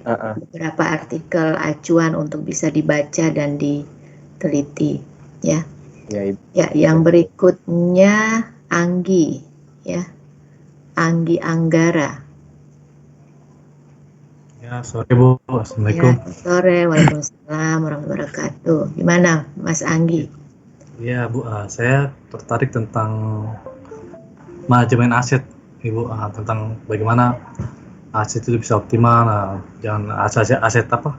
beberapa artikel acuan untuk bisa dibaca dan diteliti, ya. Ya, Ibu. Ya, yang berikutnya Anggi, ya. Anggi Anggara. Ya, sore Bu. Assalamualaikum. Ya, sore. Waalaikumsalam warahmatullahi wabarakatuh. Gimana, Mas Anggi? Iya Bu, saya tertarik tentang manajemen aset, Ibu, tentang bagaimana aset itu bisa optimal, jangan aset apa,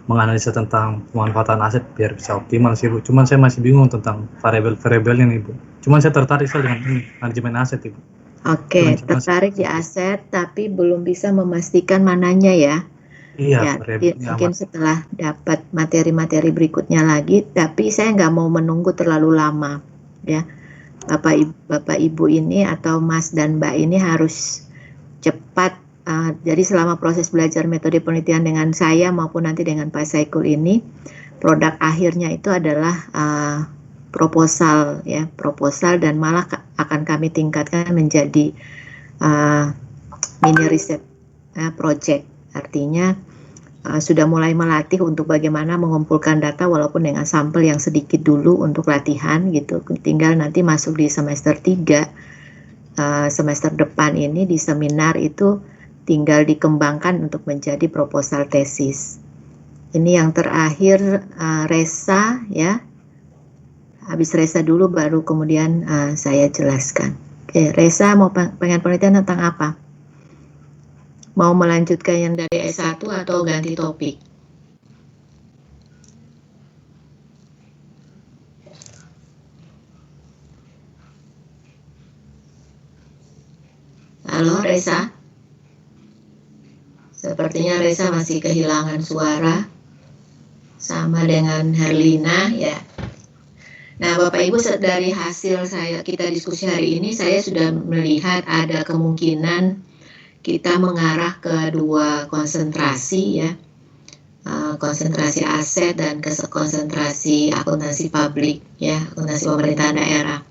menganalisa tentang pemanfaatan aset biar bisa optimal sih Bu. Cuman saya masih bingung tentang variabel-variabelnya nih Bu. Cuman saya tertarik sekali dengan ini, manajemen aset Ibu. Oke, tertarik di aset tapi belum bisa memastikan mananya ya. Iya, Ya, mungkin setelah dapat materi-materi berikutnya lagi, tapi saya nggak mau menunggu terlalu lama, ya. Bapak Ibu ini atau Mas dan Mbak ini harus cepat. Jadi selama proses belajar metode penelitian dengan saya maupun nanti dengan Pak Saikul ini, produk akhirnya itu adalah proposal, ya, proposal, dan malah akan kami tingkatkan menjadi mini riset project. Artinya sudah mulai melatih untuk bagaimana mengumpulkan data walaupun dengan sampel yang sedikit dulu untuk latihan gitu. Tinggal nanti masuk di semester 3, semester depan ini di seminar itu tinggal dikembangkan untuk menjadi proposal tesis. Ini yang terakhir Resa, ya. Habis Resa dulu baru kemudian saya jelaskan. Oke, Resa mau pengen penelitian tentang apa? Mau melanjutkan yang dari S1 atau ganti topik? Halo Resa? Sepertinya Resa masih kehilangan suara. Sama dengan Herlina, ya. Nah, Bapak Ibu, dari hasil kita diskusi hari ini, saya sudah melihat ada kemungkinan kita mengarah ke dua konsentrasi, ya. Konsentrasi aset dan konsentrasi akuntansi publik, ya, akuntansi pemerintahan daerah.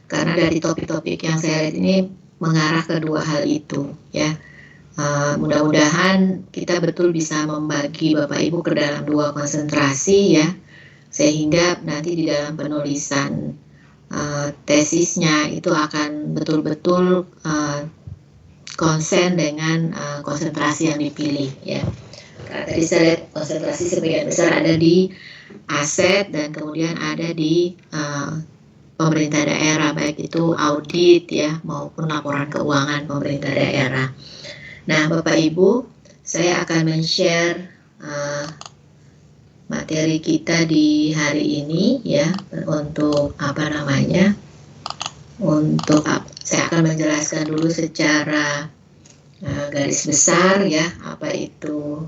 Karena dari topik-topik yang saya lihat ini mengarah ke dua hal itu, ya. Mudah-mudahan kita betul bisa membagi Bapak Ibu ke dalam dua konsentrasi, ya, sehingga nanti di dalam penulisan tesisnya itu akan betul-betul konsen dengan konsentrasi yang dipilih, ya. Karena tadi saya lihat konsentrasi sebagian besar ada di aset dan kemudian ada di pemerintah daerah, baik itu audit, ya, maupun laporan keuangan pemerintah daerah. Nah, Bapak Ibu, saya akan men-share materi kita di hari ini, ya, untuk saya akan menjelaskan dulu secara garis besar, ya, apa itu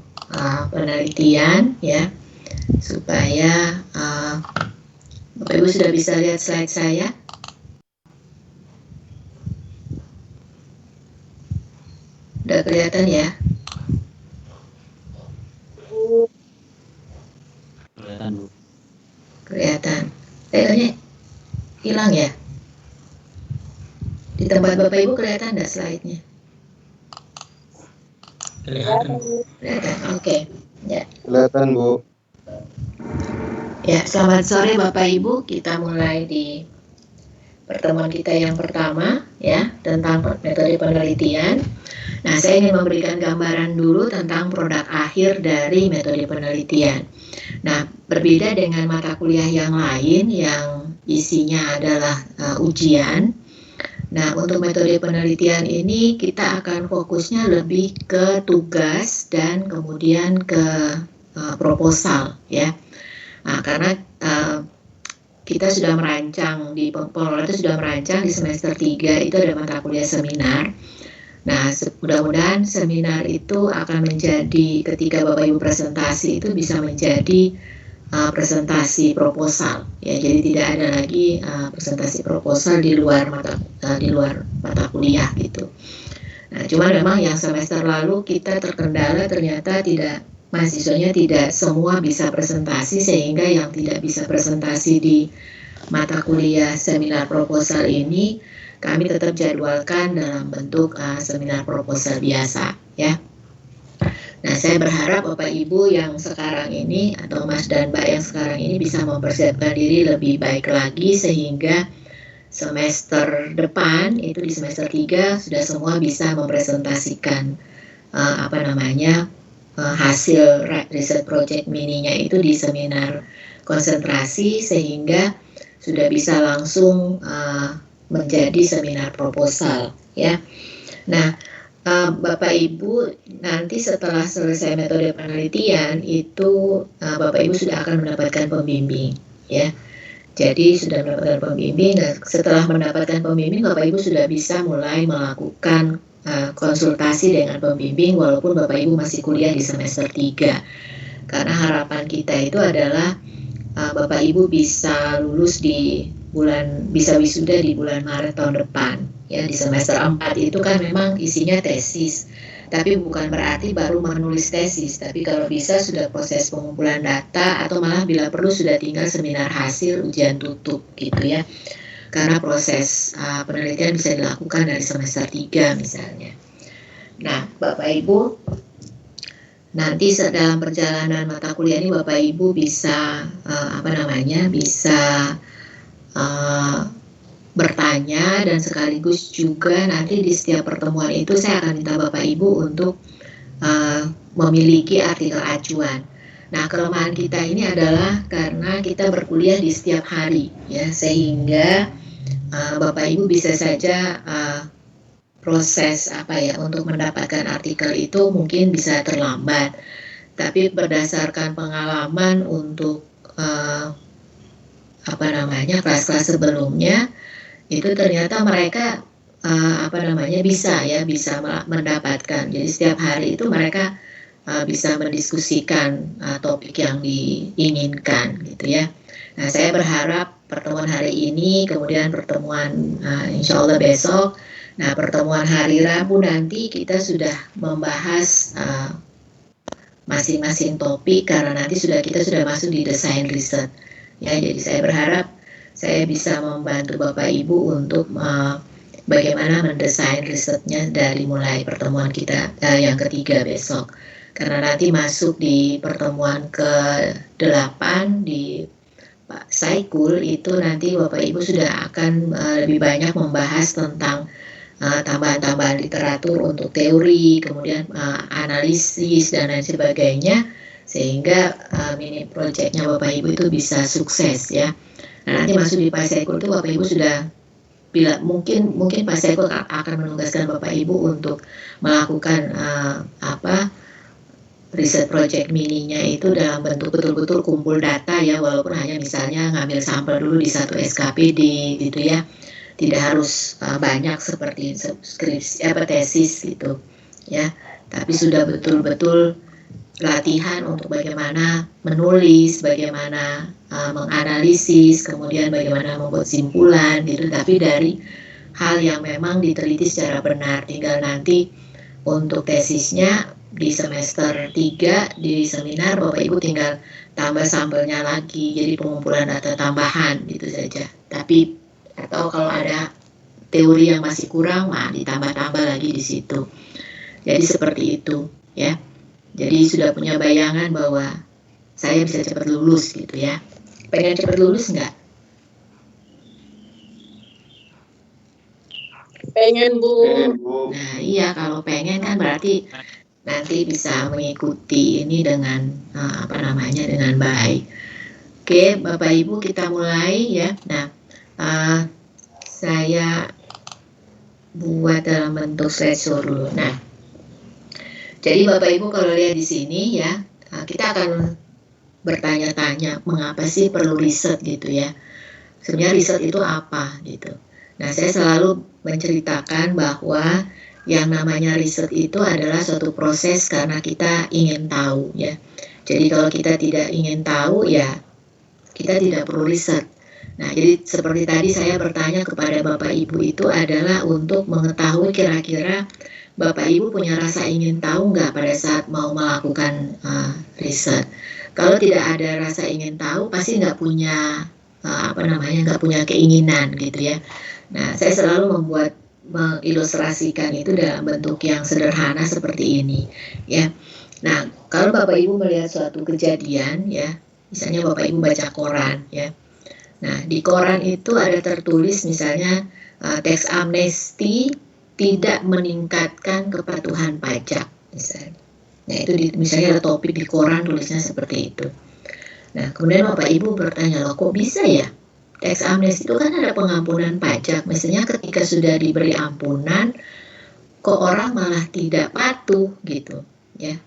penelitian, ya, supaya Bapak Ibu sudah bisa lihat slide saya. Udah kelihatan ya? Kelihatan Bu. Kelihatan. Kayaknya hilang ya? Di tempat Bapak Ibu kelihatan nggak slide-nya? Kelihatan. Kelihatan, oke. Ya. Kelihatan Bu. Ya, selamat sore Bapak Ibu. Kita mulai di pertemuan kita yang pertama, ya, tentang metode penelitian. Nah, saya ingin memberikan gambaran dulu tentang produk akhir dari metode penelitian. Nah, berbeda dengan mata kuliah yang lain yang isinya adalah ujian. Nah, untuk metode penelitian ini kita akan fokusnya lebih ke tugas dan kemudian ke proposal, ya. Nah, karena kita sudah merancang di pengelola itu sudah merancang di semester 3 itu ada mata kuliah seminar. Nah, mudah-mudahan seminar itu akan menjadi, ketika Bapak Ibu presentasi itu bisa menjadi presentasi proposal, ya. Jadi tidak ada lagi presentasi proposal di luar mata kuliah gitu. Nah, cuma memang yang semester lalu kita terkendala, ternyata mahasiswanya tidak semua bisa presentasi, sehingga yang tidak bisa presentasi di mata kuliah seminar proposal ini kami tetap jadwalkan dalam bentuk seminar proposal biasa, ya. Nah, saya berharap Bapak Ibu yang sekarang ini atau Mas dan Mbak yang sekarang ini bisa mempersiapkan diri lebih baik lagi sehingga semester depan itu di semester 3 sudah semua bisa mempresentasikan hasil riset project mininya itu di seminar konsentrasi sehingga sudah bisa langsung menjadi seminar proposal ya. Nah, Bapak Ibu nanti setelah selesai metode penelitian itu Bapak Ibu sudah akan mendapatkan pembimbing ya. Jadi sudah mendapatkan pembimbing dan setelah mendapatkan pembimbing Bapak Ibu sudah bisa mulai melakukan konsultasi dengan pembimbing walaupun Bapak Ibu masih kuliah di semester 3. Karena harapan kita itu adalah Bapak Ibu bisa lulus bisa wisuda di bulan Maret tahun depan. Ya, di semester 4 itu kan memang isinya tesis. Tapi bukan berarti baru menulis tesis, tapi kalau bisa sudah proses pengumpulan data atau malah bila perlu sudah tinggal seminar hasil ujian tutup gitu ya. Karena proses penelitian bisa dilakukan dari semester 3 misalnya. Nah, Bapak Ibu, nanti dalam perjalanan mata kuliah ini Bapak Ibu bisa bertanya dan sekaligus juga nanti di setiap pertemuan itu saya akan minta Bapak Ibu untuk memiliki artikel acuan. Nah, kelemahan kita ini adalah karena kita berkuliah di setiap hari ya, sehingga Bapak Ibu bisa saja proses untuk mendapatkan artikel itu mungkin bisa terlambat. Tapi berdasarkan pengalaman untuk kelas-kelas sebelumnya itu ternyata mereka bisa mendapatkan. Jadi setiap hari itu mereka bisa mendiskusikan topik yang diinginkan gitu ya. Nah, saya berharap pertemuan hari ini, kemudian pertemuan insya Allah besok. Nah, pertemuan hari Rabu nanti kita sudah membahas masing-masing topik karena nanti kita sudah masuk di desain riset. Ya, jadi saya berharap saya bisa membantu Bapak Ibu untuk bagaimana mendesain risetnya dari mulai pertemuan kita yang ketiga besok. Karena nanti masuk di pertemuan ke-8 di Pak Saikul itu nanti Bapak Ibu sudah akan lebih banyak membahas tentang tambahan-tambahan literatur untuk teori, kemudian analisis dan lain sebagainya, sehingga mini projectnya Bapak Ibu itu bisa sukses ya. Nah, nanti masuk di Pak Saikul itu Bapak Ibu sudah mungkin Pak Saikul akan menugaskan Bapak Ibu untuk melakukan riset project mininya itu dalam bentuk betul-betul kumpul data ya, walaupun hanya misalnya ngambil sampel dulu di satu SKPD gitu ya, tidak harus banyak seperti skripsi tesis gitu ya, tapi sudah betul-betul latihan untuk bagaimana menulis, bagaimana menganalisis, kemudian bagaimana membuat simpulan gitu, tapi dari hal yang memang diteliti secara benar. Tinggal nanti untuk tesisnya di semester 3 di seminar Bapak Ibu tinggal tambah sampelnya lagi, jadi pengumpulan data tambahan gitu saja. Tapi atau kalau ada teori yang masih kurang, ditambah-tambah lagi di situ. Jadi seperti itu ya. Jadi sudah punya bayangan bahwa saya bisa cepat lulus gitu ya. Pengen cepat lulus nggak? Pengen, Bu. Nah iya, kalau pengen kan berarti nanti bisa mengikuti ini dengan dengan baik. Oke, Bapak Ibu kita mulai ya. Nah, saya buat dalam bentuk slideshow dulu. Nah, jadi Bapak Ibu kalau lihat di sini ya, kita akan bertanya-tanya mengapa sih perlu riset gitu ya. Sebenarnya riset itu apa gitu. Nah, saya selalu menceritakan bahwa yang namanya riset itu adalah suatu proses karena kita ingin tahu ya. Jadi kalau kita tidak ingin tahu ya kita tidak perlu riset. Nah, jadi seperti tadi saya bertanya kepada Bapak Ibu itu adalah untuk mengetahui kira-kira Bapak Ibu punya rasa ingin tahu nggak pada saat mau melakukan riset. Kalau tidak ada rasa ingin tahu pasti nggak punya nggak punya keinginan gitu ya. Nah, saya selalu mengilustrasikan itu dalam bentuk yang sederhana seperti ini ya. Nah, kalau Bapak Ibu melihat suatu kejadian ya, misalnya Bapak Ibu baca koran ya. Nah, di koran itu ada tertulis misalnya teks amnesti tidak meningkatkan kepatuhan pajak misalnya. Nah, itu misalnya ada topik di koran tulisnya seperti itu. Nah, kemudian Bapak Ibu bertanya, loh kok bisa ya? Teks amnesti itu kan ada pengampunan pajak. Misalnya ketika sudah diberi ampunan, kok orang malah tidak patuh gitu ya.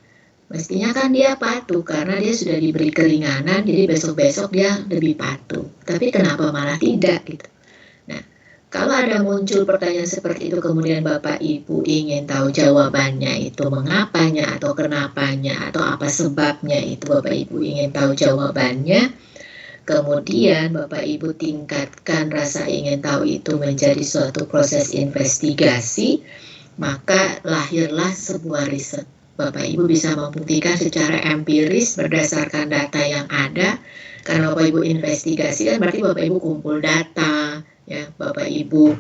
Mestinya kan dia patuh karena dia sudah diberi keringanan, jadi besok-besok dia lebih patuh. Tapi kenapa malah tidak gitu? Nah, kalau ada muncul pertanyaan seperti itu kemudian Bapak Ibu ingin tahu jawabannya itu mengapanya atau kenapanya atau apa sebabnya itu Bapak Ibu ingin tahu jawabannya, kemudian Bapak Ibu tingkatkan rasa ingin tahu itu menjadi suatu proses investigasi, maka lahirlah sebuah riset. Bapak Ibu bisa membuktikan secara empiris berdasarkan data yang ada. Karena Bapak Ibu investigasi kan berarti Bapak Ibu kumpul data, ya Bapak Ibu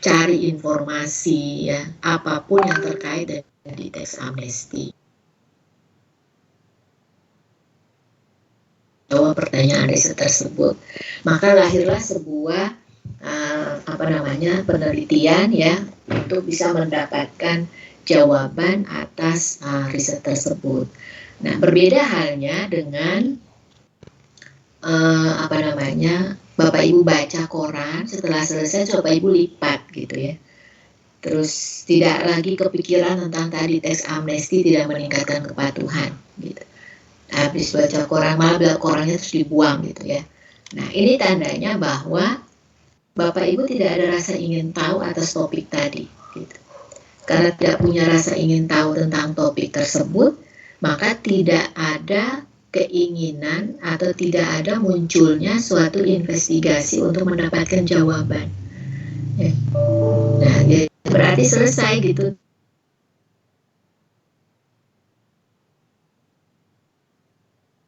cari informasi ya apapun yang terkait dengan di teks amnesti. Jawab pertanyaan riset tersebut, maka lahirlah sebuah penelitian ya untuk bisa mendapatkan jawaban atas riset tersebut. Nah, berbeda halnya dengan Bapak Ibu baca koran, setelah selesai Bapak Ibu lipat gitu ya. Terus tidak lagi kepikiran tentang tadi teks amnesti tidak meningkatkan kepatuhan gitu. Habis baca koran malah korannya terus dibuang gitu ya. Nah, ini tandanya bahwa Bapak Ibu tidak ada rasa ingin tahu atas topik tadi gitu. Karena tidak punya rasa ingin tahu tentang topik tersebut, maka tidak ada keinginan atau tidak ada munculnya suatu investigasi untuk mendapatkan jawaban. Ya. Nah, ya, berarti selesai gitu.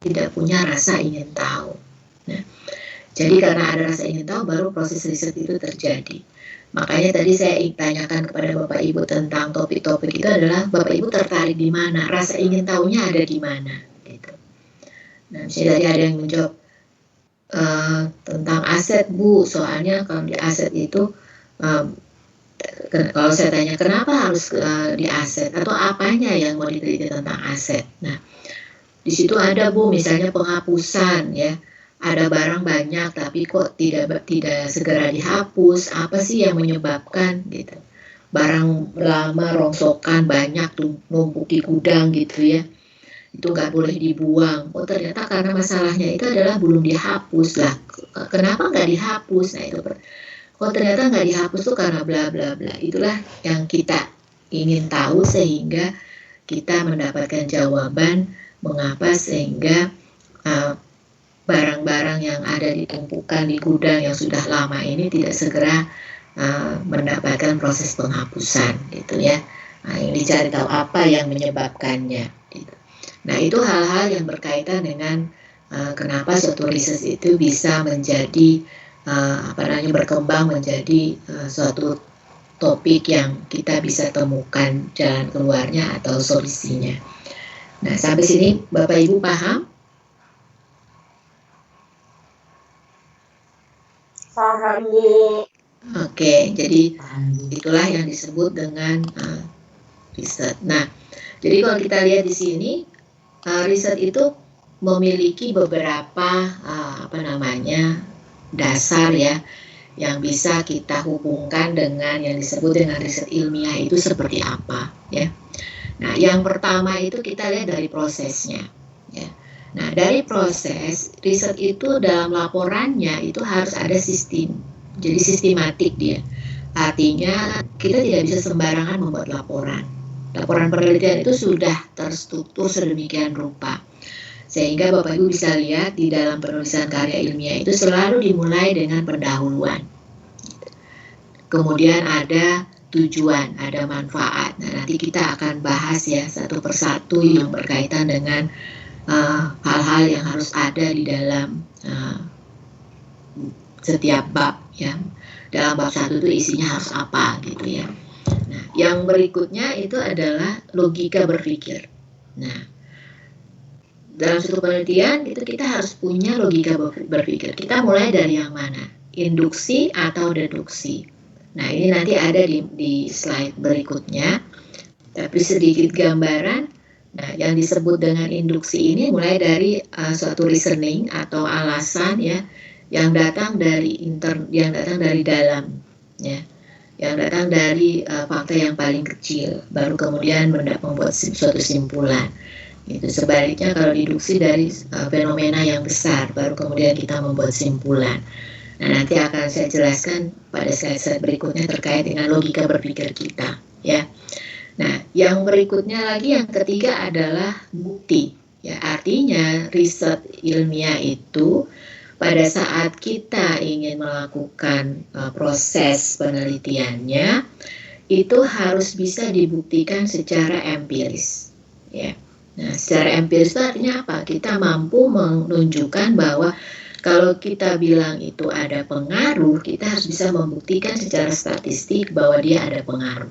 Tidak punya rasa ingin tahu. Nah, jadi karena ada rasa ingin tahu, baru proses riset itu terjadi. Makanya tadi saya tanyakan kepada Bapak Ibu tentang topik-topik itu adalah Bapak Ibu tertarik di mana, rasa ingin tahunya ada di mana. Gitu. Nah, misalnya tadi ada yang menjawab tentang aset Bu, soalnya kalau di aset itu kalau saya tanya kenapa harus di aset atau apanya yang mau diteliti tentang aset. Nah, di situ ada Bu, misalnya penghapusan ya. Ada barang banyak tapi kok tidak segera dihapus, apa sih yang menyebabkan gitu. Barang lama rongsokan banyak numpuk di gudang gitu ya, itu nggak boleh dibuang. Oh ternyata karena masalahnya itu adalah belum dihapus lah. Kenapa nggak dihapus? Nah itu ternyata nggak dihapus tuh karena bla bla bla. Itulah yang kita ingin tahu sehingga kita mendapatkan jawaban mengapa sehingga barang-barang yang ada ditumpukan di gudang yang sudah lama ini tidak segera mendapatkan proses penghapusan gitu ya. Nah, yang dicari tahu apa yang menyebabkannya gitu. Nah, itu hal-hal yang berkaitan dengan kenapa suatu riset itu bisa menjadi berkembang menjadi suatu topik yang kita bisa temukan jalan keluarnya atau solusinya. Nah, sampai sini Bapak Ibu paham? Paham Bu. Oke, jadi itulah yang disebut dengan riset. Nah, jadi kalau kita lihat di sini, riset itu memiliki beberapa dasar ya, yang bisa kita hubungkan dengan yang disebut dengan riset ilmiah itu seperti apa ya. Nah, yang pertama itu kita lihat dari prosesnya ya. Nah, dari proses, riset itu dalam laporannya itu harus ada sistem. Jadi sistematik dia. Artinya kita tidak bisa sembarangan membuat laporan. Laporan penelitian itu sudah terstruktur sedemikian rupa. Sehingga Bapak Ibu bisa lihat di dalam penulisan karya ilmiah itu selalu dimulai dengan pendahuluan. Kemudian ada tujuan, ada manfaat. Nah, nanti kita akan bahas ya satu persatu yang berkaitan dengan hal-hal yang harus ada di dalam setiap bab ya. Dalam bab 1 itu isinya harus apa gitu ya. Nah, yang berikutnya itu adalah logika berpikir. Nah, dalam suatu penelitian itu kita harus punya logika berpikir. Kita mulai dari yang mana? Induksi atau deduksi. Nah, ini nanti ada di slide berikutnya. Tapi sedikit gambaran. Nah, yang disebut dengan induksi ini mulai dari suatu reasoning atau alasan ya, yang datang dari dalam ya, yang datang dari fakta yang paling kecil, baru kemudian membuat suatu simpulan. Itu sebaliknya kalau deduksi dari fenomena yang besar, baru kemudian kita membuat simpulan. Nah, nanti akan saya jelaskan pada slide berikutnya terkait dengan logika berpikir kita ya. Nah, yang berikutnya lagi, yang ketiga adalah bukti. Ya, artinya riset ilmiah itu pada saat kita ingin melakukan proses penelitiannya itu harus bisa dibuktikan secara empiris. Ya. Nah, secara empiris itu artinya apa? Kita mampu menunjukkan bahwa kalau kita bilang itu ada pengaruh, kita harus bisa membuktikan secara statistik bahwa dia ada pengaruh.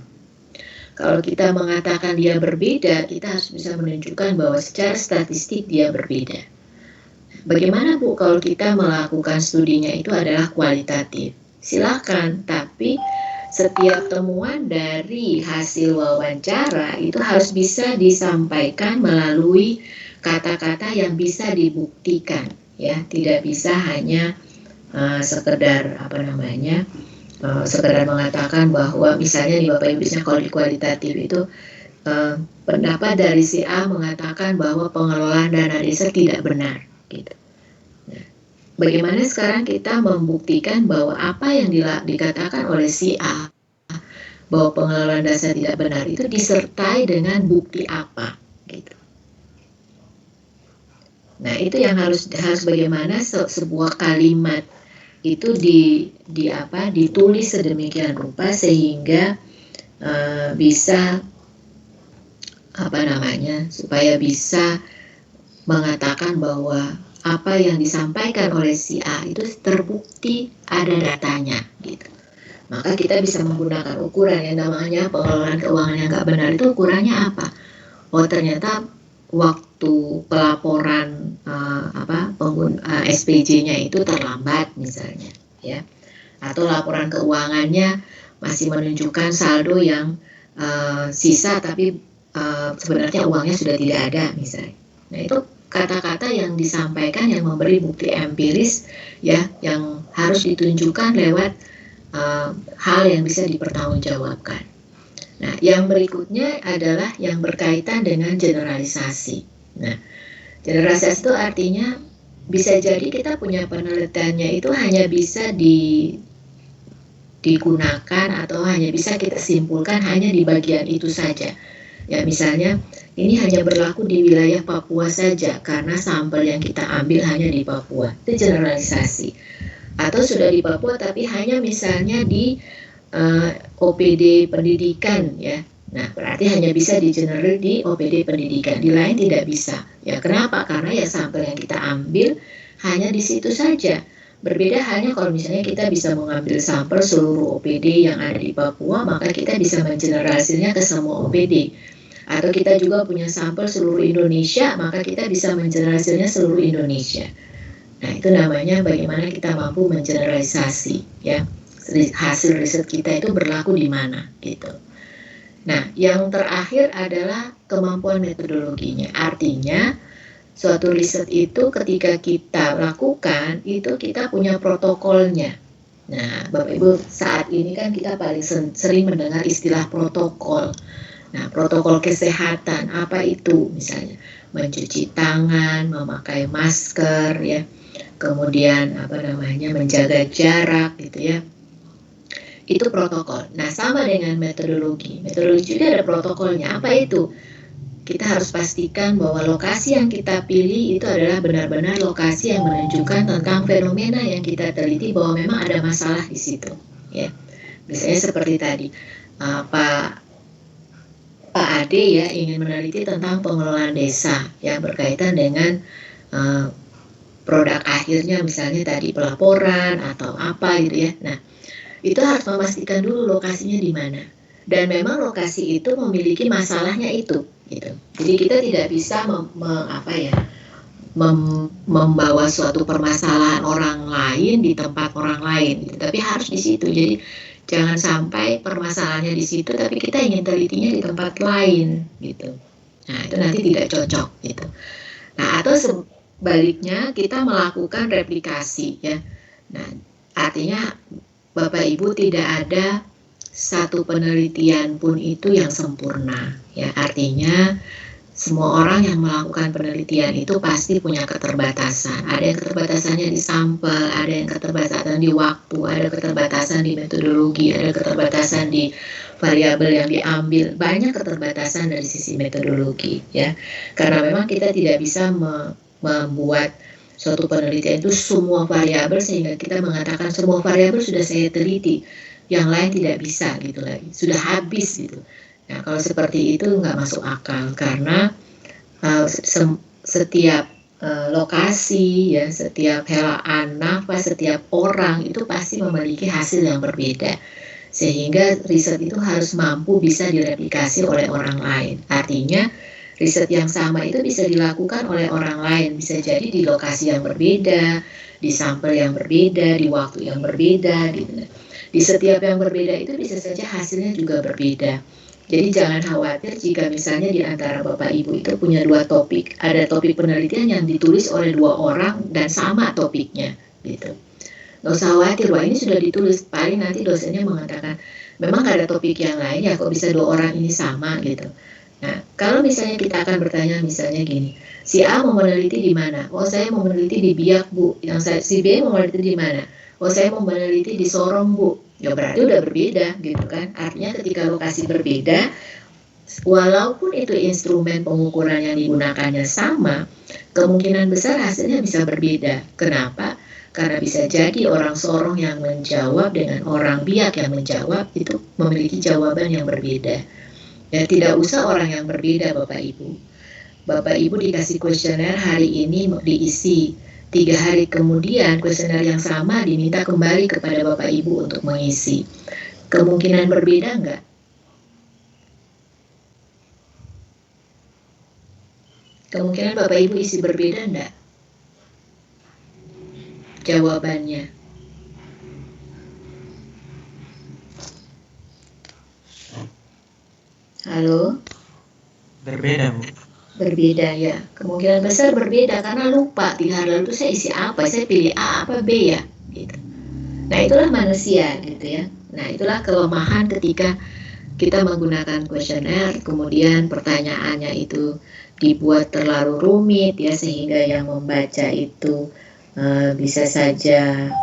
Kalau kita mengatakan dia berbeda, kita harus bisa menunjukkan bahwa secara statistik dia berbeda. Bagaimana Bu kalau kita melakukan studinya itu adalah kualitatif? Silakan, tapi setiap temuan dari hasil wawancara itu harus bisa disampaikan melalui kata-kata yang bisa dibuktikan, ya, tidak bisa hanya sekedar sekedar mengatakan bahwa misalnya nih Bapak Ibu, biasanya kalau di kualitatif itu pendapat dari si A mengatakan bahwa pengelolaan dana desa tidak benar gitu. Nah, bagaimana sekarang kita membuktikan bahwa apa yang dikatakan oleh si A bahwa pengelolaan dana tidak benar itu disertai dengan bukti apa gitu. Nah, itu yang harus bagaimana sebuah kalimat itu ditulis sedemikian rupa sehingga bisa supaya bisa mengatakan bahwa apa yang disampaikan oleh si A itu terbukti ada datanya gitu. Maka kita bisa menggunakan ukuran yang namanya pengelolaan keuangan yang nggak benar. Itu ukurannya apa? Oh, ternyata waktu pelaporan SPJ-nya itu terlambat misalnya, ya, atau laporan keuangannya masih menunjukkan saldo yang sisa tapi sebenarnya uangnya sudah tidak ada misalnya. Nah, itu kata-kata yang disampaikan yang memberi bukti empiris ya, yang harus ditunjukkan lewat hal yang bisa dipertanggungjawabkan. Nah, yang berikutnya adalah yang berkaitan dengan generalisasi. Nah, generalisasi itu artinya bisa jadi kita punya penelitiannya itu hanya bisa digunakan atau hanya bisa kita simpulkan hanya di bagian itu saja. Ya, misalnya ini hanya berlaku di wilayah Papua saja karena sampel yang kita ambil hanya di Papua. Itu generalisasi. Atau sudah di Papua tapi hanya misalnya di OPD pendidikan ya. Nah, berarti hanya bisa di-generate di OPD pendidikan, di lain tidak bisa. Ya, kenapa? Karena ya sampel yang kita ambil hanya di situ saja. Berbeda halnya kalau misalnya kita bisa mengambil sampel seluruh OPD yang ada di Papua, maka kita bisa mengeneralisirnya ke semua OPD. Atau kita juga punya sampel seluruh Indonesia, maka kita bisa mengeneralisirnya seluruh Indonesia. Nah, itu namanya bagaimana kita mampu mengeneralisasi ya. Hasil riset kita itu berlaku di mana gitu. Nah, yang terakhir adalah kemampuan metodologinya. Artinya suatu riset itu ketika kita lakukan itu kita punya protokolnya. Nah, Bapak Ibu, saat ini kan kita paling sering mendengar istilah protokol. Nah, protokol kesehatan apa itu? Misalnya mencuci tangan, memakai masker ya. Kemudian menjaga jarak gitu ya. Itu protokol. Nah, sama dengan metodologi. Metodologi juga ada protokolnya. Apa itu? Kita harus pastikan bahwa lokasi yang kita pilih itu adalah benar-benar lokasi yang menunjukkan tentang fenomena yang kita teliti bahwa memang ada masalah di situ. Ya, misalnya seperti tadi, Pak Ade ya ingin meneliti tentang pengelolaan desa yang berkaitan dengan produk akhirnya, misalnya tadi pelaporan atau apa gitu ya. Nah, itu harus memastikan dulu lokasinya di mana. dan memang lokasi itu memiliki masalahnya itu gitu. Jadi kita tidak bisa membawa suatu permasalahan orang lain di tempat orang lain gitu. Tapi harus di situ. Jadi jangan sampai permasalahannya di situ tapi kita ingin telitinya di tempat lain gitu. Nah, itu nanti tidak cocok gitu. Nah, atau sebaliknya kita melakukan replikasi ya. Nah, artinya Bapak Ibu tidak ada satu penelitian pun itu yang sempurna ya. Artinya semua orang yang melakukan penelitian itu pasti punya keterbatasan. Ada yang keterbatasannya di sampel, ada yang keterbatasan di waktu, ada keterbatasan di metodologi, ada keterbatasan di variabel yang diambil. Banyak keterbatasan dari sisi metodologi ya. Karena memang kita tidak bisa membuat suatu penelitian itu semua variabel sehingga kita mengatakan semua variabel sudah saya teliti, yang lain tidak bisa gitu lagi, sudah habis gitu. Nah, kalau seperti itu nggak masuk akal karena setiap lokasi ya, setiap helaan nafas, setiap orang itu pasti memiliki hasil yang berbeda. Sehingga riset itu harus mampu bisa direplikasi oleh orang lain. Artinya riset yang sama itu bisa dilakukan oleh orang lain, bisa jadi di lokasi yang berbeda, di sampel yang berbeda, di waktu yang berbeda gitu. Di setiap yang berbeda itu bisa saja hasilnya juga berbeda. Jadi jangan khawatir jika misalnya di antara Bapak Ibu itu punya dua topik, ada topik penelitian yang ditulis oleh dua orang dan sama topiknya gitu. Nggak usah khawatir, wah ini sudah ditulis, paling nanti dosennya mengatakan memang ada topik yang lain ya kok bisa dua orang ini sama gitu. Nah, kalau misalnya kita akan bertanya misalnya gini, si A mau meneliti di mana? Oh, saya mau meneliti di Biak, Bu. Si B mau meneliti di mana? Oh, saya mau meneliti di Sorong, Bu. Ya berarti udah berbeda gitu kan. Artinya ketika lokasi berbeda, walaupun itu instrumen pengukuran yang digunakannya sama, kemungkinan besar hasilnya bisa berbeda. Kenapa? Karena bisa jadi orang Sorong yang menjawab dengan orang Biak yang menjawab itu memiliki jawaban yang berbeda. Ya, tidak usah orang yang berbeda Bapak Ibu. Bapak Ibu dikasih kuesioner hari ini diisi, 3 hari kemudian kuesioner yang sama diminta kembali kepada Bapak Ibu untuk mengisi. Kemungkinan berbeda enggak? Kemungkinan Bapak Ibu isi berbeda enggak? Jawabannya. Halo? Berbeda, Bu. Berbeda ya, kemungkinan besar berbeda karena lupa 3 hari lalu itu saya isi apa, saya pilih A apa B ya gitu. Nah itulah manusia gitu ya. Nah itulah kelemahan ketika kita menggunakan kuesioner, kemudian pertanyaannya itu dibuat terlalu rumit ya sehingga yang membaca itu bisa saja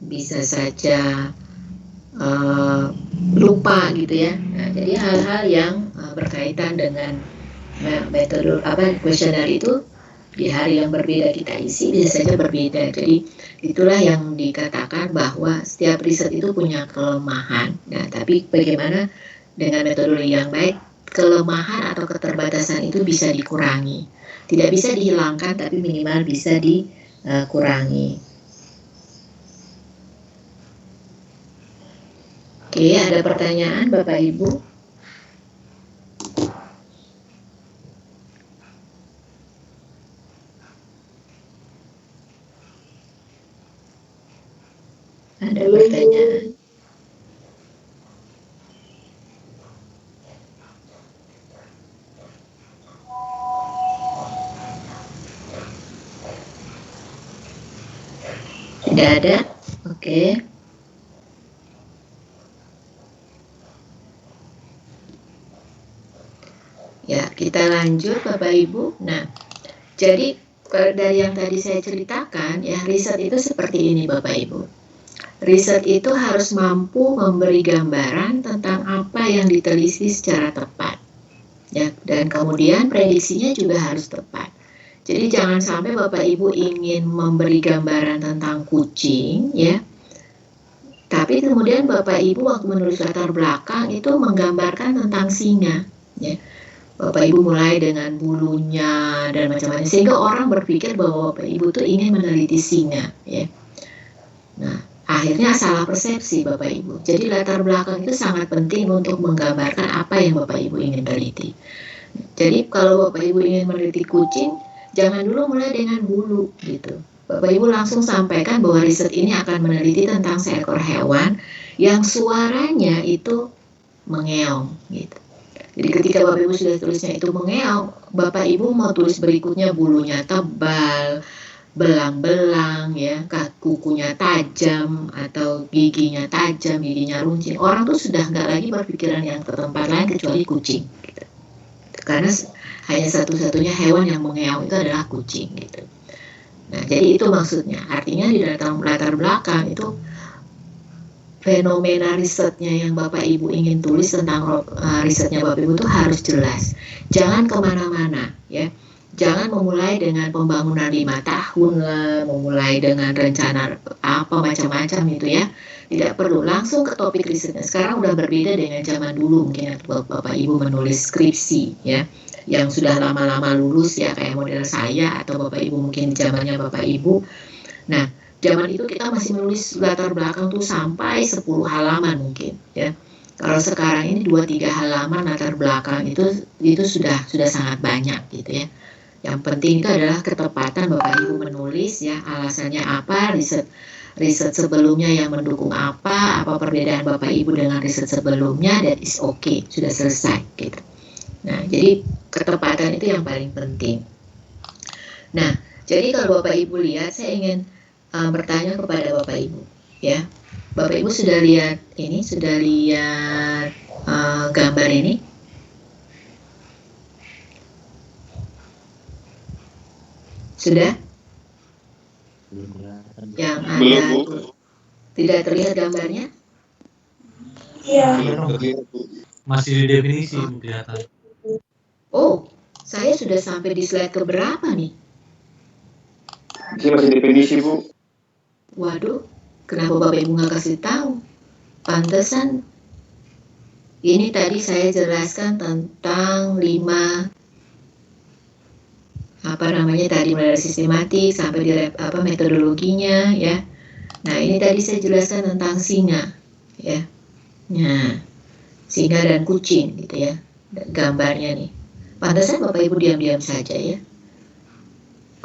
bisa saja lupa gitu ya. Nah, jadi hal-hal yang berkaitan dengan metode kuesioner itu di hari yang berbeda kita isi bisa saja berbeda. Jadi itulah yang dikatakan bahwa setiap riset itu punya kelemahan. Nah, tapi bagaimana dengan metodologi yang baik kelemahan atau keterbatasan itu bisa dikurangi. Tidak bisa dihilangkan tapi minimal bisa dikurangi. Oke, ada pertanyaan Bapak Ibu? Ada pertanyaan? Tidak ada? Oke. Ya, kita lanjut Bapak Ibu. Nah, jadi dari yang tadi saya ceritakan ya, riset itu seperti ini Bapak Ibu. Riset itu harus mampu memberi gambaran tentang apa yang diteliti secara tepat. Ya, dan kemudian prediksinya juga harus tepat. Jadi jangan sampai Bapak Ibu ingin memberi gambaran tentang kucing ya. Tapi kemudian Bapak Ibu waktu menulis latar belakang itu menggambarkan tentang singa ya. Bapak Ibu mulai dengan bulunya dan macam-macam sehingga orang berpikir bahwa Bapak Ibu tuh ingin meneliti singa ya. Nah, akhirnya salah persepsi Bapak Ibu. Jadi latar belakang itu sangat penting untuk menggambarkan apa yang Bapak Ibu ingin teliti. Jadi kalau Bapak Ibu ingin meneliti kucing, jangan dulu mulai dengan bulu gitu. Bapak Ibu langsung sampaikan bahwa riset ini akan meneliti tentang seekor hewan yang suaranya itu mengeong gitu. Jadi ketika Bapak Ibu sudah tulisnya itu mengeong, Bapak Ibu mau tulis berikutnya bulunya tebal, belang-belang ya, kukunya tajam atau giginya tajam, giginya runcing. Orang tuh sudah nggak lagi berpikiran yang ke tempat lain kecuali kucing gitu. Karena hanya satu-satunya hewan yang mengeong itu adalah kucing gitu. Nah, jadi itu maksudnya. Artinya di latar belakang itu fenomena risetnya yang Bapak Ibu ingin tulis tentang risetnya Bapak Ibu itu harus jelas. Jangan kemana-mana ya. Jangan memulai dengan pembangunan 5 tahun lah, memulai dengan rencana apa macam-macam itu ya. Tidak perlu, langsung ke topik risetnya. Sekarang udah berbeda dengan zaman dulu mungkin Bapak Ibu menulis skripsi ya, yang sudah lama-lama lulus ya, kayak model saya atau Bapak Ibu mungkin di zamannya Bapak Ibu. Nah, zaman itu kita masih menulis latar belakang tuh sampai 10 halaman mungkin ya. Kalau sekarang ini 2-3 halaman latar belakang itu sudah sangat banyak gitu ya. Yang penting itu adalah ketepatan Bapak Ibu menulis ya, alasannya apa, riset sebelumnya yang mendukung apa perbedaan Bapak Ibu dengan riset sebelumnya, that is okay, sudah selesai gitu. Nah, jadi ketepatan itu yang paling penting. Nah, jadi kalau Bapak Ibu lihat, saya ingin bertanya kepada Bapak Ibu ya. Bapak Ibu sudah lihat ini, sudah lihat gambar ini? Sudah? Yang ada tidak terlihat gambarnya? Iya. Masih di definisi kelihatan. Oh, saya sudah sampai di slide keberapa nih? Masih definisi, Bu. Waduh, kenapa Bapak Ibu nggak kasih tahu? Pantesan. Ini tadi saya jelaskan tentang 5 tadi mulai sistematik sampai di metodologinya ya. Nah, ini tadi saya jelaskan tentang singa ya. Nah, singa dan kucing gitu ya. Gambarnya nih. Pantesan Bapak Ibu diam-diam saja ya.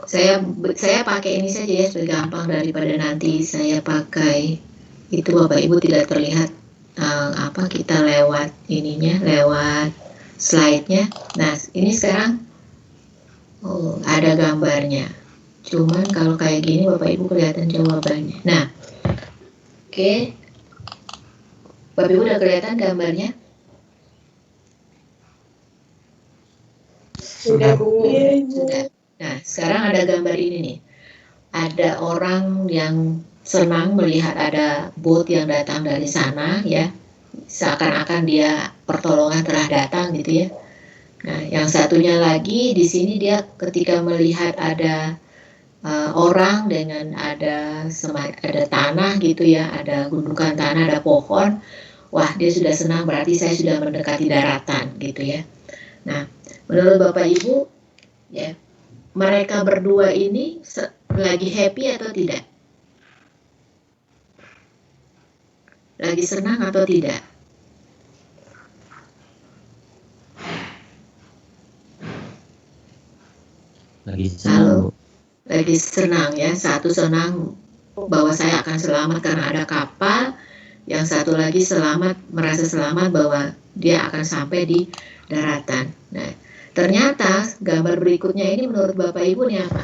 Saya pakai ini saja ya supaya gampang, daripada nanti saya pakai itu Bapak Ibu tidak terlihat kita lewat ininya, lewat slide-nya. Nah, ini sekarang ada gambarnya. Cuman kalau kayak gini Bapak Ibu kelihatan jawabannya. Nah, oke. Bapak Ibu udah kelihatan gambarnya? Sudah, Bu. Sudah. Nah, sekarang ada gambar ini nih. Ada orang yang senang melihat ada boat yang datang dari sana ya. Seakan-akan dia pertolongan telah datang gitu ya. Nah, yang satunya lagi di sini dia ketika melihat ada orang dengan ada tanah gitu ya, ada gundukan tanah, ada pohon. Wah, dia sudah senang, berarti saya sudah mendekati daratan gitu ya. Nah, menurut Bapak Ibu ya, mereka berdua ini lagi happy atau tidak? Lagi senang atau tidak? Lagi senang. Lagi senang ya. Satu senang bahwa saya akan selamat karena ada kapal. Yang satu lagi merasa selamat bahwa dia akan sampai di daratan. Nah, ternyata gambar berikutnya ini menurut Bapak Ibu ini apa?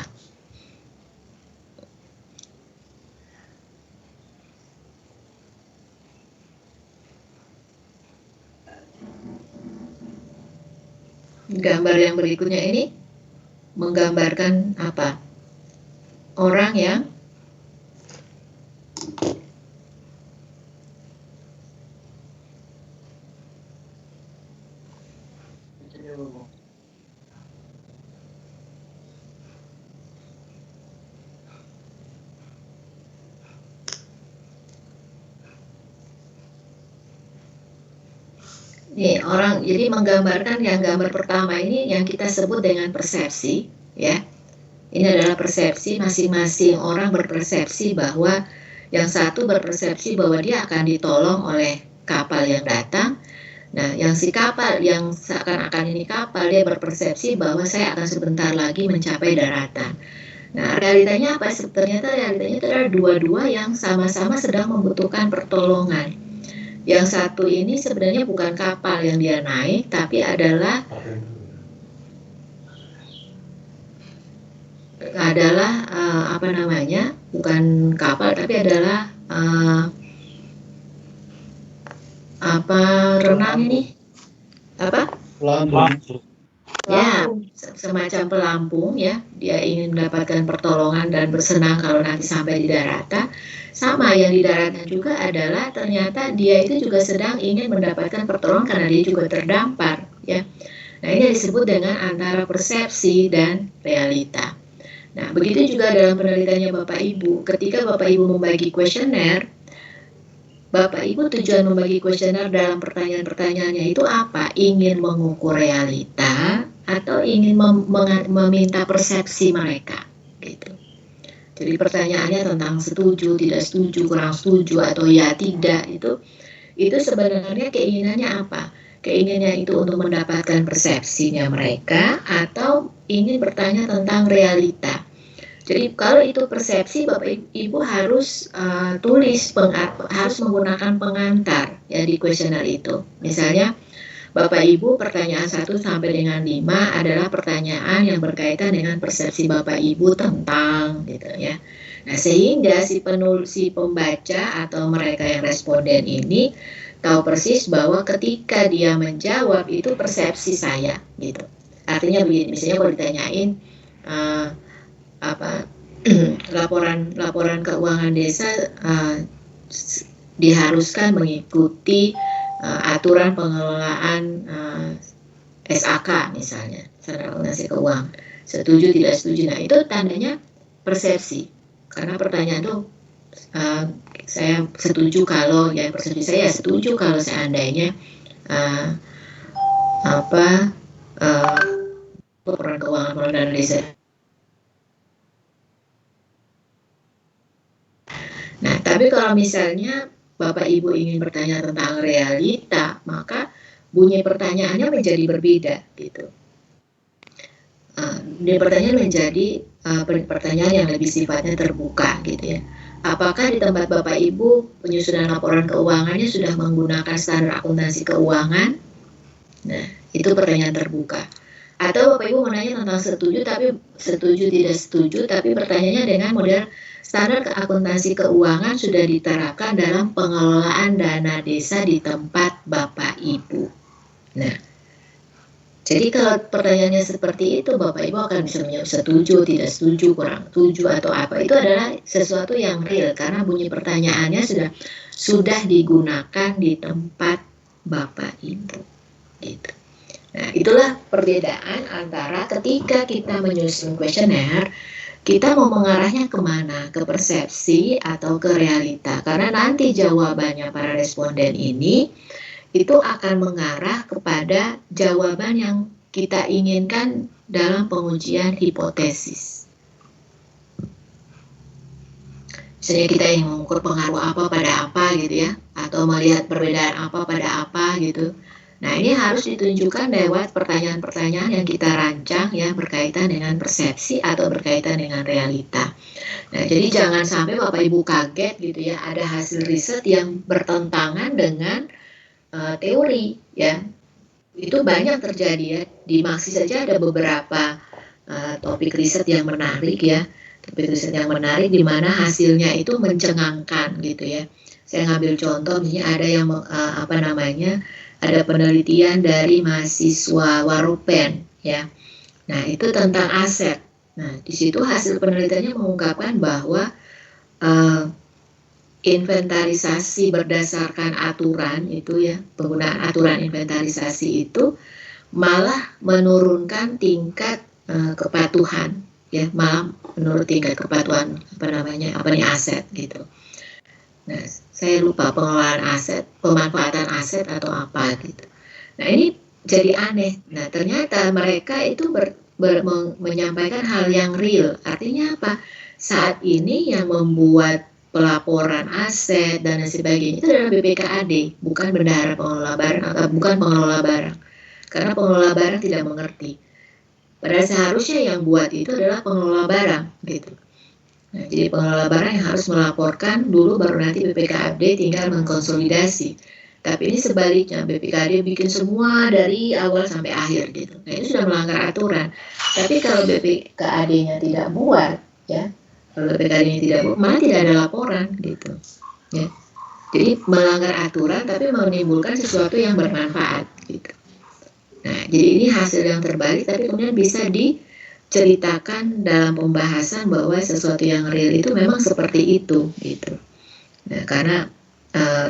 Gambar yang berikutnya ini menggambarkan apa? Orang yang jadi menggambarkan yang gambar pertama ini yang kita sebut dengan persepsi ya. Ini adalah persepsi, masing-masing orang berpersepsi bahwa Yang satu berpersepsi bahwa dia akan ditolong oleh kapal yang datang. Nah, yang si kapal, yang seakan-akan ini kapal, dia berpersepsi bahwa saya akan sebentar lagi mencapai daratan. Nah, realitanya apa? Ternyata realitanya itu adalah dua-dua yang sama-sama sedang membutuhkan pertolongan. Yang satu ini sebenarnya bukan kapal yang dia naik, tapi adalah bukan kapal, tapi adalah renang ini ya, semacam pelampung ya. Dia ingin mendapatkan pertolongan dan bersenang kalau nanti sampai di daratan. Sama yang di daratan juga adalah ternyata dia itu juga sedang ingin mendapatkan pertolongan karena dia juga terdampar ya. Nah, ini disebut dengan antara persepsi dan realita. Nah, begitu juga dalam penelitiannya Bapak Ibu. Ketika Bapak Ibu membagi kuesioner, Bapak Ibu tujuan membagi kuesioner dalam pertanyaan-pertanyaannya itu apa? Ingin mengukur realita atau ingin meminta persepsi mereka gitu. Jadi pertanyaannya tentang setuju, tidak setuju, kurang setuju, atau ya tidak, itu sebenarnya keinginannya apa? Keinginannya itu untuk mendapatkan persepsinya mereka atau ingin bertanya tentang realita. Jadi kalau itu persepsi, Bapak Ibu harus harus menggunakan pengantar ya di kuesioner itu. Misalnya Bapak Ibu pertanyaan 1 sampai dengan 5 adalah pertanyaan yang berkaitan dengan persepsi Bapak Ibu tentang gitu ya. Nah, sehingga si pembaca atau mereka yang responden ini tahu persis bahwa ketika dia menjawab itu persepsi saya gitu. Artinya begini, misalnya kalau ditanyain laporan keuangan desa diharuskan mengikuti aturan pengelolaan SAK misalnya, standar akuntansi keuangan. Setuju tidak setuju. Nah, itu tandanya persepsi. Karena pertanyaan itu saya setuju kalau ya persepsi saya setuju kalau seandainya laporan keuangan pengelolaan desa. Nah, tapi kalau misalnya Bapak Ibu ingin bertanya tentang realita, maka bunyi pertanyaannya menjadi berbeda gitu. Pertanyaan menjadi pertanyaan yang lebih sifatnya terbuka gitu ya. Apakah di tempat Bapak Ibu penyusunan laporan keuangannya sudah menggunakan standar akuntansi keuangan? Nah, itu pertanyaan terbuka. Atau Bapak Ibu menanya tentang setuju tidak setuju, tapi pertanyaannya dengan model standar akuntansi keuangan sudah diterapkan dalam pengelolaan dana desa di tempat Bapak Ibu. Nah, jadi kalau pertanyaannya seperti itu, Bapak Ibu akan bisa menjawab setuju, tidak setuju, kurang setuju atau apa. Itu adalah sesuatu yang real karena bunyi pertanyaannya sudah digunakan di tempat Bapak Ibu. Gitu. Nah, itulah perbedaan antara ketika kita menyusun kuesioner, kita mau mengarahnya kemana? Ke persepsi atau ke realita? Karena nanti jawabannya para responden ini itu akan mengarah kepada jawaban yang kita inginkan dalam pengujian hipotesis. Misalnya kita ingin mengukur pengaruh apa pada apa gitu ya, atau melihat perbedaan apa pada apa gitu. Nah, ini harus ditunjukkan lewat pertanyaan-pertanyaan yang kita rancang ya berkaitan dengan persepsi atau berkaitan dengan realita. Nah, jadi jangan sampai Bapak Ibu kaget gitu ya, ada hasil riset yang bertentangan dengan teori ya. Itu banyak terjadi ya. Di Maksi saja ada beberapa topik riset yang menarik ya. Topik riset yang menarik di mana hasilnya itu mencengangkan gitu ya. Saya ngambil contoh misalnya ada yang ada penelitian dari mahasiswa Waropen ya. Nah, itu tentang aset. Nah, di situ hasil penelitiannya mengungkapkan bahwa inventarisasi berdasarkan aturan itu ya, penggunaan aturan inventarisasi itu malah menurunkan tingkat kepatuhan ya, malah menurut tingkat kepatuhan aset gitu. Nah, saya lupa pengelolaan aset, pemanfaatan aset atau apa gitu. Nah, ini jadi aneh. Nah, ternyata mereka itu menyampaikan hal yang real. Artinya apa? Saat ini yang membuat pelaporan aset dan lain sebagainya itu adalah BPKAD, bukan bendahara pengelola barang atau bukan pengelola barang. Karena pengelola barang tidak mengerti. Padahal seharusnya yang buat itu adalah pengelola barang gitu. Nah, jadi pengelola barang yang harus melaporkan dulu baru nanti BPKAD tinggal mengkonsolidasi. Tapi ini sebaliknya, BPKAD bikin semua dari awal sampai akhir gitu. Nah, itu sudah melanggar aturan. Tapi kalau BPKAD-nya tidak buat, ya, kalau BPKAD-nya tidak buat, malah tidak ada laporan gitu. Ya. Jadi melanggar aturan tapi menimbulkan sesuatu yang bermanfaat gitu. Nah, jadi ini hasil yang terbalik tapi kemudian bisa diceritakan dalam pembahasan bahwa sesuatu yang real itu memang seperti itu gitu. Nah, karena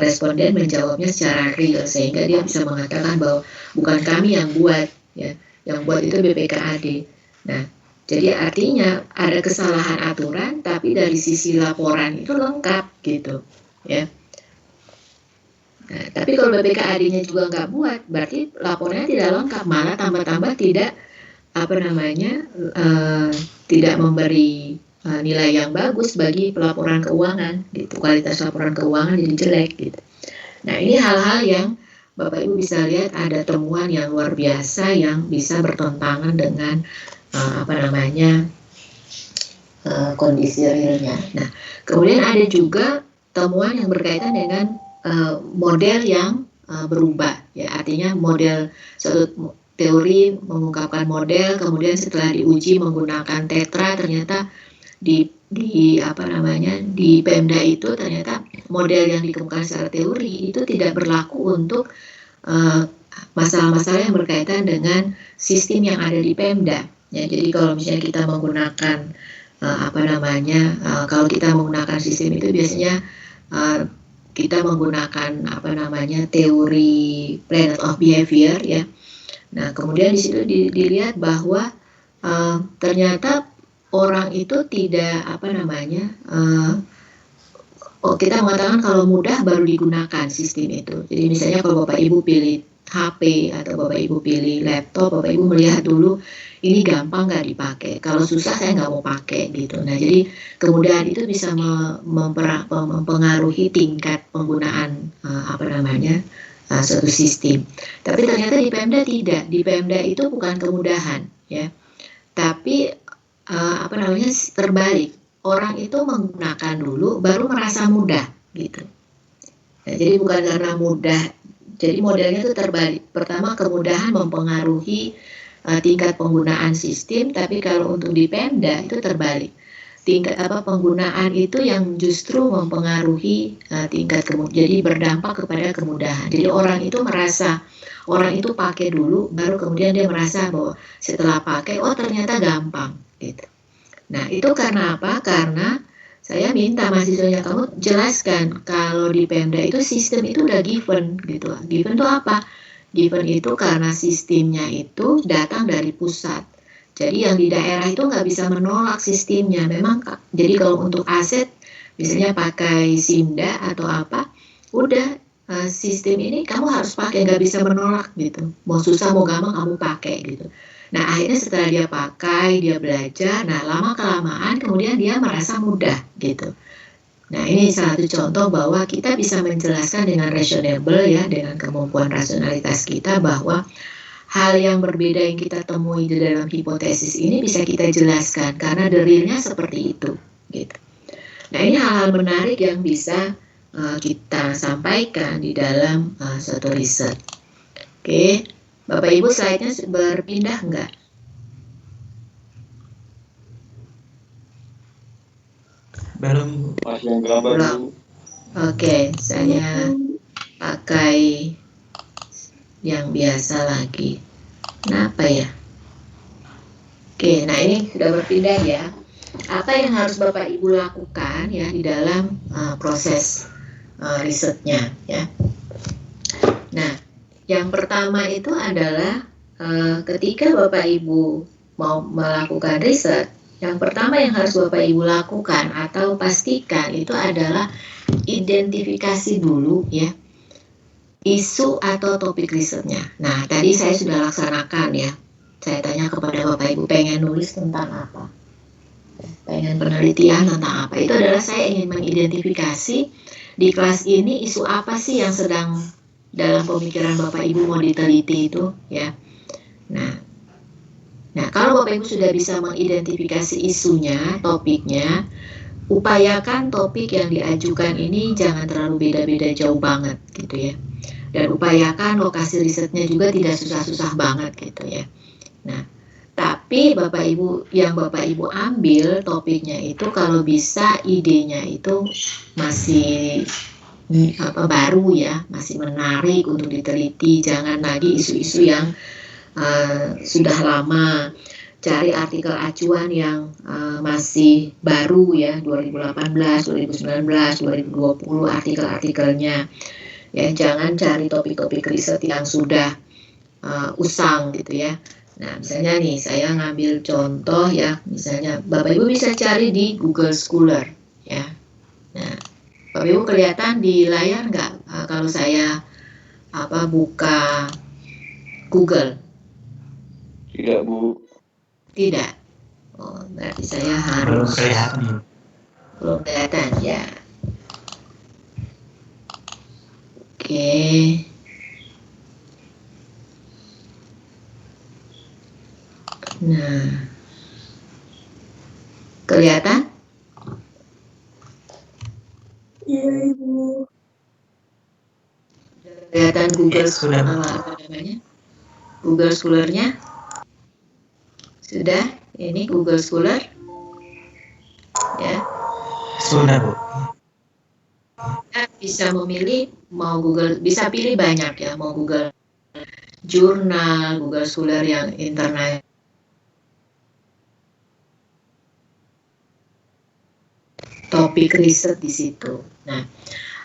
responden menjawabnya secara real sehingga dia bisa mengatakan bahwa bukan kami yang buat, ya, yang buat itu BPKAD. Nah, jadi artinya ada kesalahan aturan tapi dari sisi laporan itu lengkap gitu, ya. Nah, tapi kalau BPKAD-nya juga nggak buat, berarti laporannya tidak lengkap, malah tambah-tambah tidak tidak memberi nilai yang bagus bagi pelaporan keuangan gitu, kualitas laporan keuangan jadi jelek gitu. Nah, ini hal-hal yang Bapak Ibu bisa lihat ada temuan yang luar biasa yang bisa bertentangan dengan kondisi realnya. Nah, kemudian ada juga temuan yang berkaitan dengan model yang berubah, ya, artinya model suatu teori mengungkapkan model, kemudian setelah diuji menggunakan tetra ternyata di Pemda itu ternyata model yang dikemukakan secara teori itu tidak berlaku untuk masalah-masalah yang berkaitan dengan sistem yang ada di Pemda. Ya, jadi kalau misalnya kita menggunakan kalau kita menggunakan sistem itu biasanya kita menggunakan teori planet of behavior, ya. Nah, kemudian di situ dilihat bahwa ternyata orang itu tidak kita mengatakan kalau mudah baru digunakan sistem itu. Jadi misalnya kalau Bapak Ibu pilih HP atau Bapak Ibu pilih laptop, Bapak Ibu melihat dulu ini gampang nggak dipakai. Kalau susah saya nggak mau pakai gitu. Nah, jadi kemudahan itu bisa mempengaruhi tingkat penggunaan suatu sistem. Tapi ternyata di Pemda tidak. Di Pemda itu bukan kemudahan, ya. Tapi terbalik. Orang itu menggunakan dulu baru merasa mudah gitu. Nah, jadi bukan karena mudah. Jadi modelnya itu terbalik. Pertama, kemudahan mempengaruhi tingkat penggunaan sistem, tapi kalau untuk di Pemda itu terbalik. Tingkat penggunaan itu yang justru mempengaruhi tingkat jadi berdampak kepada kemudahan. Jadi orang itu pakai dulu, baru kemudian dia merasa bahwa setelah pakai, oh ternyata gampang gitu. Nah, itu karena apa? Karena saya minta mahasiswanya kamu jelaskan kalau di Pemda itu sistem itu udah given gitu. Given itu apa? Given itu karena sistemnya itu datang dari pusat. Jadi yang di daerah itu nggak bisa menolak sistemnya. Memang jadi kalau untuk aset misalnya pakai Simda atau apa, udah sistem ini kamu harus pakai, nggak bisa menolak gitu. Mau susah mau gampang kamu pakai gitu. Nah, akhirnya setelah dia pakai, dia belajar, nah lama-kelamaan kemudian dia merasa mudah gitu. Nah, ini salah satu contoh bahwa kita bisa menjelaskan dengan reasonable, ya, dengan kemampuan rasionalitas kita bahwa hal yang berbeda yang kita temui di dalam hipotesis ini bisa kita jelaskan karena realnya seperti itu gitu. Nah, ini hal-hal menarik yang bisa kita sampaikan di dalam suatu riset. Oke. Bapak Ibu slide-nya berpindah enggak? Belum. Masih yang gambar dulu. Oke, saya pakai yang biasa lagi. Kenapa ya? Oke, nah ini sudah berpindah ya. Apa yang harus Bapak Ibu lakukan ya di dalam proses risetnya ya? Nah, yang pertama itu adalah ketika Bapak Ibu mau melakukan riset, yang pertama yang harus Bapak Ibu lakukan atau pastikan itu adalah identifikasi dulu ya isu atau topik risetnya. Nah, tadi saya sudah laksanakan ya. Saya tanya kepada Bapak Ibu pengen nulis tentang apa. pengen penelitian tentang apa. Itu adalah saya ingin mengidentifikasi di kelas ini isu apa sih yang sedang dalam pemikiran Bapak Ibu mau diteliti itu, ya. Nah, kalau Bapak Ibu sudah bisa mengidentifikasi isunya, topiknya, upayakan topik yang diajukan ini jangan terlalu beda-beda jauh banget gitu ya. Dan upayakan lokasi risetnya juga tidak susah-susah banget gitu ya. Nah, tapi Bapak Ibu yang Bapak Ibu ambil topiknya itu kalau bisa idenya itu masih baru ya, masih menarik untuk diteliti. Jangan lagi isu-isu yang sudah lama. Cari artikel acuan yang masih baru ya, 2018, 2019, 2020 artikel-artikelnya. Ya, jangan cari topik-topik riset yang sudah usang gitu ya. Nah, misalnya nih saya ngambil contoh ya, misalnya Bapak Ibu bisa cari di Google Scholar ya. Nah, Bapak Ibu kelihatan di layar nggak kalau saya buka Google? Tidak, Bu. Tidak. Oh, berarti saya Belum harus kelihatan. belum kelihatan ya. Oke. Nah, kelihatan? Iya, Ibu. Kelihatan Google sudah. apa namanya? Google Scholar-nya? Sudah? Ini Google Scholar? Ya. Sudah, Bu. Kita bisa memilih mau Google, bisa pilih banyak ya, mau Google Jurnal, Google Scholar yang internet. Topik riset di situ. Nah,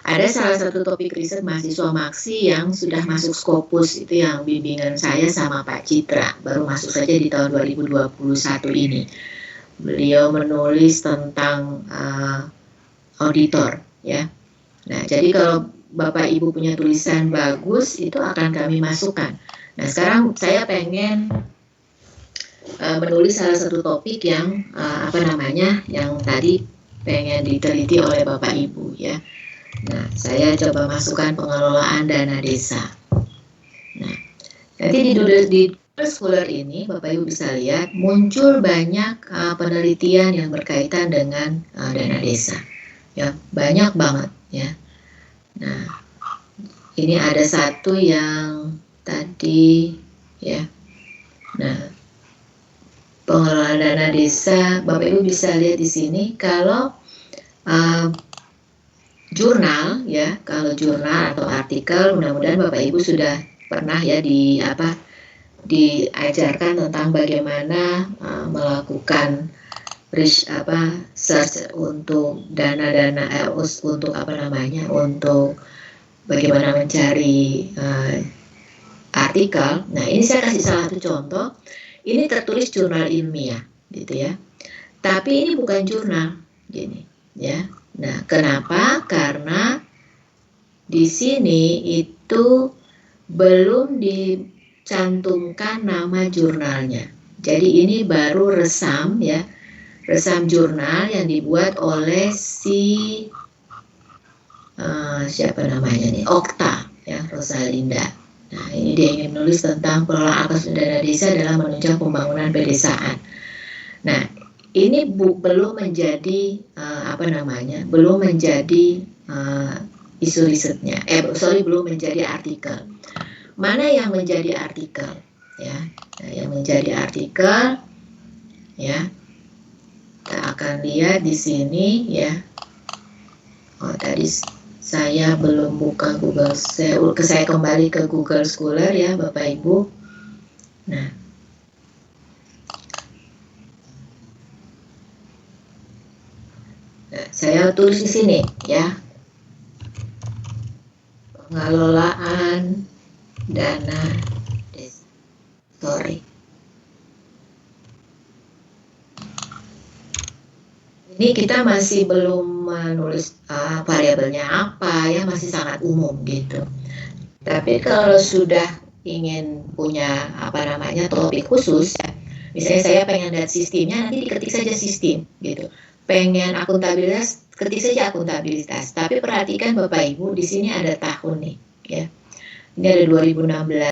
ada salah satu topik riset mahasiswa Maksi yang sudah masuk Scopus, itu yang bimbingan saya sama Pak Citra, baru masuk saja di tahun 2021 ini. Beliau menulis tentang auditor, ya. Nah, jadi kalau Bapak Ibu punya tulisan bagus, itu akan kami masukkan. Nah, sekarang saya pengen menulis salah satu topik yang yang tadi pengen diteliti oleh Bapak Ibu ya. Nah, saya coba masukkan pengelolaan dana desa. Nah, nanti di Google Scholar ini Bapak Ibu bisa lihat muncul banyak penelitian yang berkaitan dengan dana desa. Ya, banyak banget ya. Nah, ini ada satu yang tadi ya. Nah, pengelolaan dana desa, Bapak Ibu bisa lihat di sini kalau jurnal ya, kalau jurnal atau artikel, mudah-mudahan Bapak Ibu sudah pernah ya diajarkan tentang bagaimana melakukan search untuk dana-dana untuk untuk bagaimana mencari artikel. Nah, ini saya kasih salah satu contoh. Ini tertulis jurnal ilmiah, gitu ya. Tapi ini bukan jurnal, gini, ya. Nah, kenapa? Karena di sini itu belum dicantumkan nama jurnalnya. Jadi ini baru resam, ya, resam jurnal yang dibuat oleh siapa namanya nih, Okta, ya, Rosalinda. Nah, ini dia ingin menulis tentang pengelolaan alokasi dana desa dalam menunjang pembangunan pedesaan. Nah, ini belum menjadi belum menjadi isu risetnya. Belum menjadi artikel. Mana yang menjadi artikel? Ya, nah, yang menjadi artikel, ya, kita akan lihat di sini, ya. Oh, tadi saya belum buka Google, saya kembali ke Google Scholar ya Bapak Ibu. Nah, saya tulis di sini ya, pengelolaan dana desa. Ini kita masih belum menulis variabelnya apa ya, masih sangat umum gitu. Tapi kalau sudah ingin punya topik khusus, Misalnya saya pengen lihat sistemnya, nanti diketik saja sistem gitu. Pengen akuntabilitas, ketik saja akuntabilitas. Tapi perhatikan Bapak Ibu, di sini ada tahun nih, ya. Ini ada 2016.